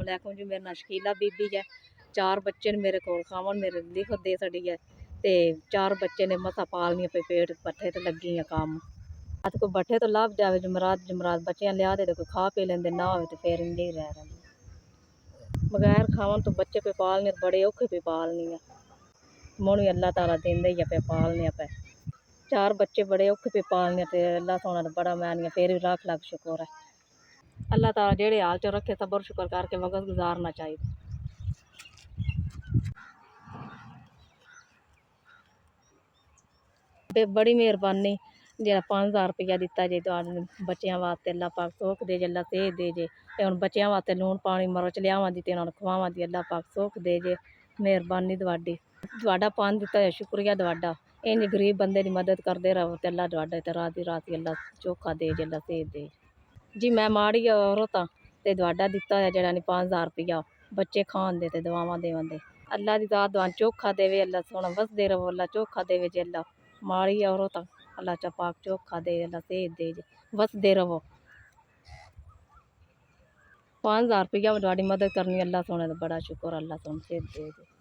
अलैकुम जी। मेरा नाम शकीला बीबी है। 4 बच्चे ने मेरे को खावन मेरे लिखत दे छड़ी है ते 4 बच्चे ने मसा पालनी पे पेट पट्ठे ते लगी है काम अत को बट्ठे तो लाभ जावे जमरात बच्चियां लिया दे कोई खा पी लेंदे ना हो तो फिर इंजे ही रह रहे बगैर खावन तो बच्चे पे पालने बड़े औखे पे पालनी है मोनू अल्लाह ताला देंदे ही पे पालने पे 4 बच्चे बड़े औखे पे पालने ते अल्लाह सोना बड़ा मैनिया फिर भी लाख शुक्र है अल्लाह ताला जेड़े हाल च रखे सबर शुक्र करके वक्त गुजारना चाहिए। ते बड़ी मेहरबानी जेड़ा 5000 रुपया दिता जे बच्चों वास्ते अल्लाह पाक सुख दे जे अल्लाह सेहत दे जे हुण बच्चों वास्ते लून पानी मरच लियावां दी ते उन्हां नूं खवावां दी अल्लाह पाक सुख दे जे मेहरबानी तुहाडा पान दिता है शुक्रिया तुहाडा इंज गरीब बंदे दी मदद करदे रहो ते अल्लाह तुहाडे ते राती अल्लाह चोखा दे जे अल्लाह सेहत दे जी। मैं माड़ी औरत हाँ ते तुहाडा दिता है जेड़ा 5000 रुपया बच्चे खान दे ते दवावां देवन दे अल्लाह दी दात दुआन चोखा देवे अल्लाह सोना वसदे रहो अल्लाह चोखा देवे जे अल्लाह माड़ी औरत अल्लाह चा पाक चोखा दे अल्लाह सेहत दे वसदे रहो 5000 रुपया तुहाडी मदद करनी अल्लाह सोने दा बड़ा शुक्र अल्लाह सोना सेहत दे।